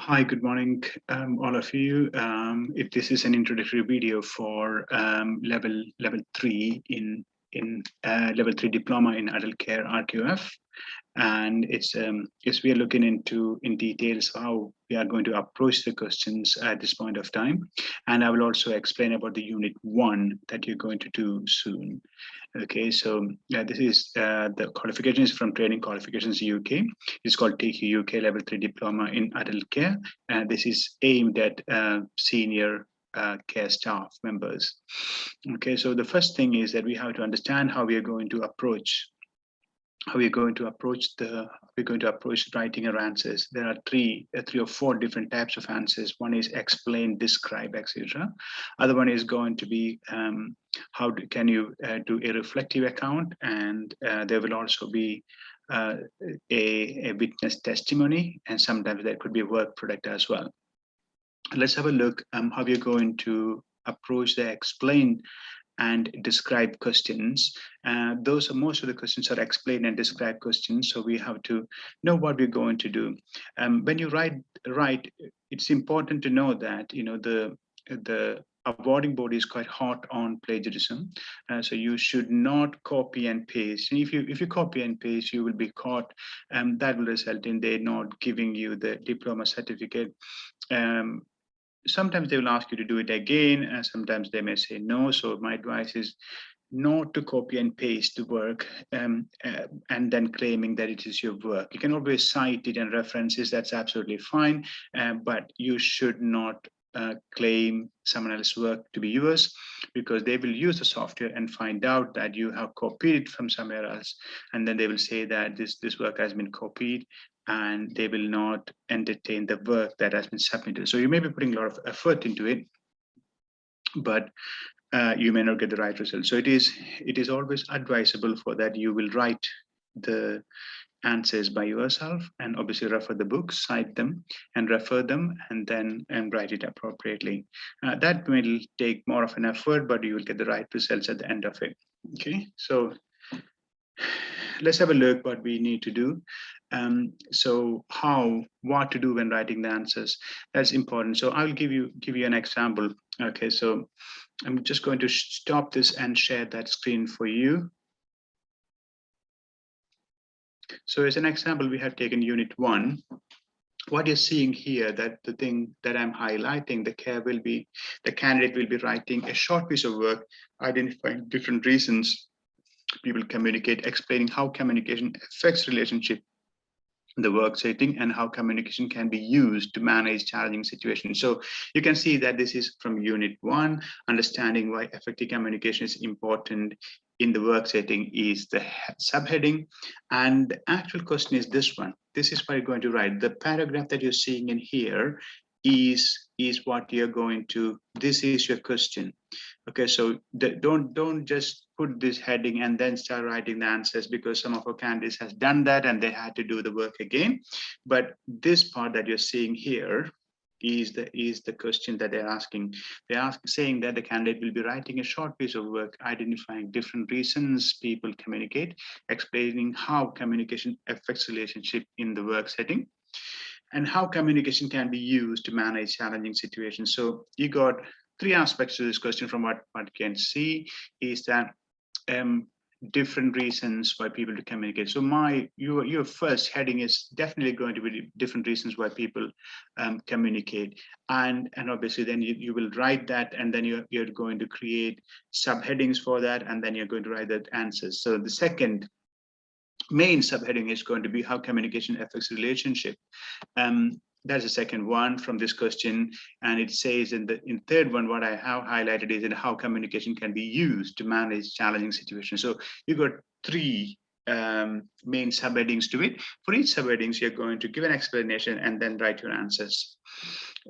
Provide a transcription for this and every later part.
Hi, good morning, all of you. If this is an introductory video for level 3 in level 3 diploma in adult care RQF, and it's we are looking into in details how we are going to approach the questions at this point of time, and I will also explain about the unit 1 that you're going to do soon. Okay, so this is the qualification is from Training Qualifications UK. It's called TQ UK Level 3 Diploma in Adult Care, and this is aimed at senior care staff members. Okay, so the first thing is that we have to understand how we are going to approach writing our answers. There are three or four different types of answers. One is explain, describe, etc. Other one is going to be can you do a reflective account, and there will also be a witness testimony, and sometimes there could be a work product as well. Let's have a look how we're going to approach the explain and describe questions. Those are most of the questions are explain and describe questions, so we have to know what we're going to do. When you write, it's important to know that the awarding body is quite hot on plagiarism, so you should not copy and paste. And if you copy and paste, you will be caught, and that will result in they not giving you the diploma certificate. Sometimes they will ask you to do it again, and sometimes they may say no. So my advice is not to copy and paste the work and then claiming that it is your work. You can always cite it and references, that's absolutely fine, but you should not claim someone else's work to be yours, because they will use the software and find out that you have copied it from somewhere else, and then they will say that this work has been copied, and they will not entertain the work that has been submitted. So you may be putting a lot of effort into it, but you may not get the right result. So it is always advisable for that you will write the answers by yourself, and obviously refer the books, cite them and refer them, and then write it appropriately. That will take more of an effort, but you will get the right results at the end of it. Okay, so let's have a look what we need to do. So what to do when writing the answers, that's important. So I'll give you an example. Okay, so I'm just going to stop this and share that screen for you. So as an example, we have taken unit 1. What you're seeing here, that the thing that I'm highlighting, the candidate will be writing a short piece of work, identifying different reasons people communicate, explaining how communication affects relationship in the work setting, and how communication can be used to manage challenging situations. So you can see that this is from unit 1. Understanding why effective communication is important in the work setting is the subheading, and the actual question is this one. This is what you're going to write. The paragraph that you're seeing in here is what you're going to, this is your question. Okay, so don't just put this heading and then start writing the answers, because some of our candidates has done that and they had to do the work again. But this part that you're seeing here is the question that they're asking. They're saying that the candidate will be writing a short piece of work, identifying different reasons people communicate, explaining how communication affects relationship in the work setting, and how communication can be used to manage challenging situations. So you got 3 aspects to this question from what one can see, is that different reasons why people to communicate. So your first heading is definitely going to be different reasons why people communicate, and obviously then you will write that, and then you're going to create subheadings for that, and then you're going to write that answers. So the second main subheading is going to be how communication affects relationship. That's the second one from this question, and it says in third one, what I have highlighted is in how communication can be used to manage challenging situations. So you got 3 main subheadings to it. For each subheadings, you're going to give an explanation and then write your answers.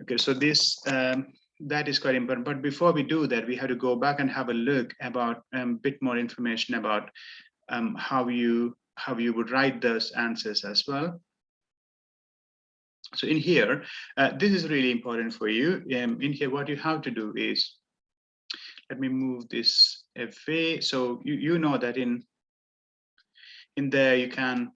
Okay, so this that is quite important. But before we do that, we have to go back and have a look about a bit more information about how you would write those answers as well. So in here, this is really important for you. In here, what you have to do is, let me move this away. So you know that in there you can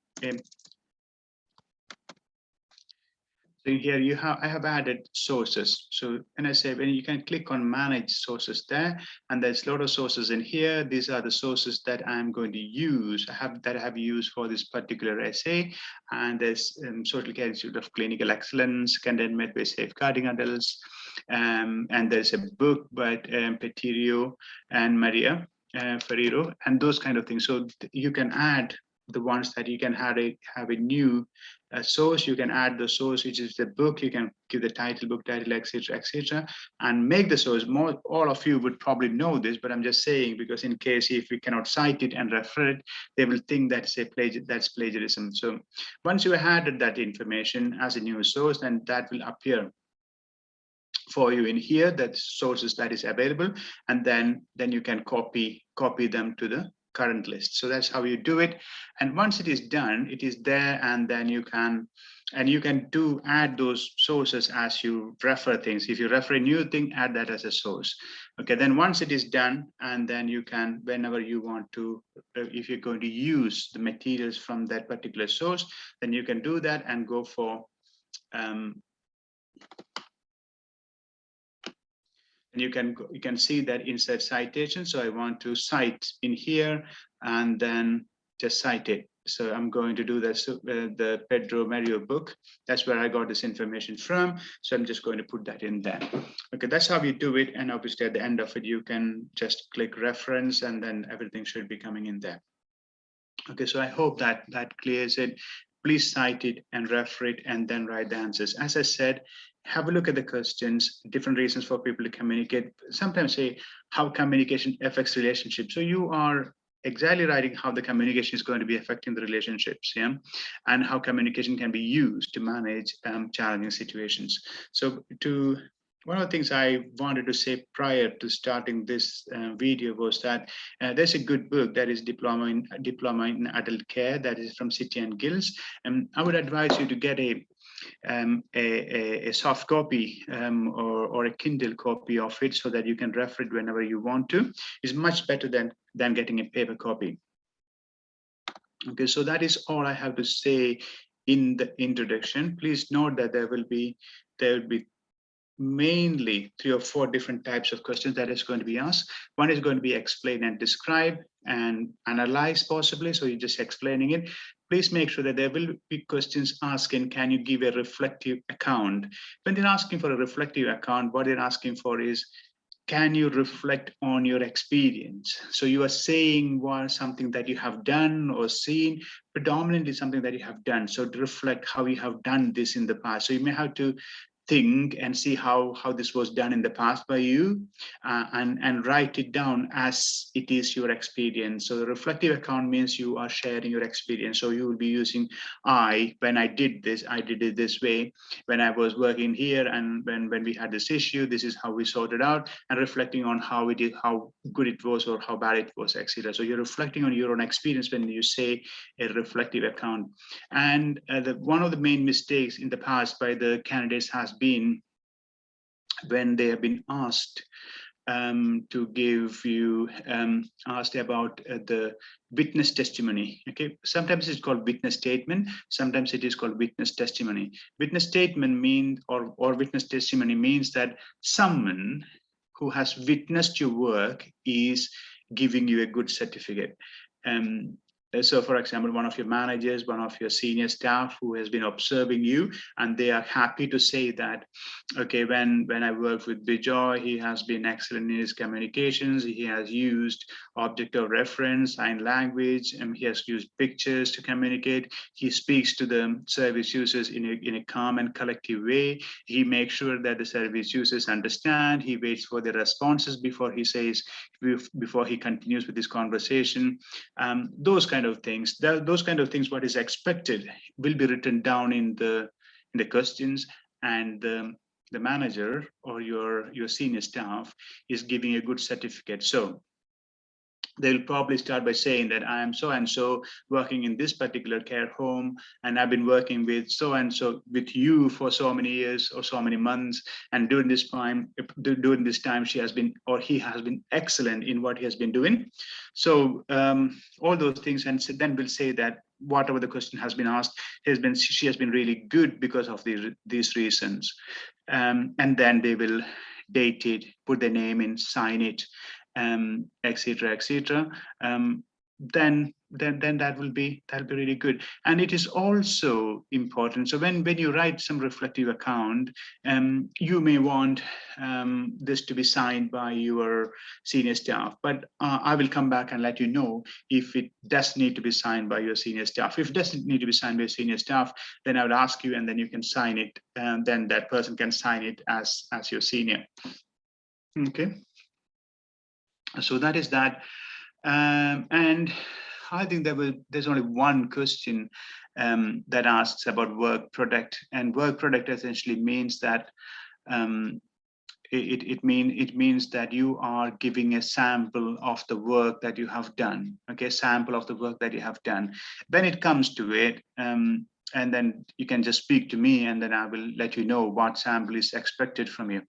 So here I have added sources. So when I say, when you can click on manage sources there, and there's a lot of sources in here. These are the sources that I'm going to use. I have used for this particular essay. And there's Social Care Institute of Clinical Excellence, Candidate Medway Safeguarding Adults. And there's a book by Petirio and Maria Ferrero, and those kind of things. So you can add the ones that you can have a new source. You can add the source, which is the book. You can give the title, book title, etc., and make the source. All of you would probably know this, but I'm just saying, because in case if we cannot cite it and refer it, they will think that's plagiarism. So once you added that information as a new source, then that will appear for you in here, that sources that is available, and then you can copy them to the current list. So that's how you do it. And once it is done, it is there, and then you can add those sources as you refer things. If you refer a new thing, add that as a source. Okay, then once it is done, and then you can, whenever you want to, if you're going to use the materials from that particular source, then you can do that and go for and you can see that inside citation. So I want to cite in here, and then just cite it. So I'm going to do this, the Pedro Mario book. That's where I got this information from. So I'm just going to put that in there. Okay, that's how you do it. And obviously at the end of it, you can just click reference, and then everything should be coming in there. Okay, so I hope that clears it. Please cite it and refer it, and then write the answers. As I said, have a look at the questions, different reasons for people to communicate. Sometimes say how communication affects relationships. So you are exactly writing how the communication is going to be affecting the relationships, yeah, and how communication can be used to manage challenging situations. So one of the things I wanted to say prior to starting this video was that there's a good book that is Diploma in Adult Care, that is from City and Guilds. And I would advise you to get a soft copy or a Kindle copy of it, so that you can refer it whenever you want to. It's much better than getting a paper copy. Okay, so that is all I have to say in the introduction. Please note that there will be mainly 3 or 4 different types of questions that is going to be asked. One is going to be explain and describe and analyze, possibly. So you're just explaining it. Please make sure that there will be questions asking, can you give a reflective account? When they're asking for a reflective account, what they're asking for is, can you reflect on your experience? So you are saying something that you have done or seen, predominantly something that you have done. So to reflect how you have done this in the past. So you may have to think and see how this was done in the past by you, and write it down as it is your experience. So the reflective account means you are sharing your experience. So you will be using, when I did it this way, when I was working here, and when we had this issue, this is how we sorted out, and reflecting on how good it was or how bad it was, etc. So you're reflecting on your own experience when you say a reflective account. And one of the main mistakes in the past by the candidates has been, when they have been asked to give you asked about the witness testimony. Okay, sometimes it's called witness statement, sometimes it is called witness testimony. Witness statement means, or witness testimony means that someone who has witnessed your work is giving you a good certificate. So for example, one of your managers, one of your senior staff who has been observing you, and they are happy to say that, okay, when I worked with Bijoy, he has been excellent in his communications. He has used object of reference, sign language, and he has used pictures to communicate. He speaks to the service users in a calm and collective way. He makes sure that the service users understand. He waits for the responses before he continues with this conversation. Those kind of things, what is expected will be written down in the questions, and the manager or your senior staff is giving a good certificate. So they'll probably start by saying that I am so and so working in this particular care home, and I've been working with so and so with you for so many years or so many months, and during this time she has been or he has been excellent in what he has been doing. So all those things, and so then we'll say that whatever the question has been asked, she has been really good because of these reasons. And then they will date it, put their name in, sign it, etc., etc. Then that'll be really good. And it is also important. So when you write some reflective account, you may want this to be signed by your senior staff, but I will come back and let you know if it does need to be signed by your senior staff. If it doesn't need to be signed by your senior staff, then I would ask you, and then you can sign it, and then that person can sign it as your senior. Okay. So that is that. And I think there's only one question that asks about work product, and work product essentially means that it means that you are giving a sample of the work that you have done. Okay, sample of the work that you have done. When it comes to it, and then you can just speak to me, and then I will let you know what sample is expected from you.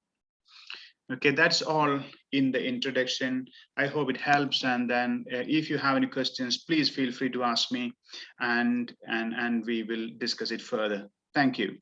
Okay, that's all in the introduction. I hope it helps. And then if you have any questions, please feel free to ask me, and we will discuss it further. Thank you.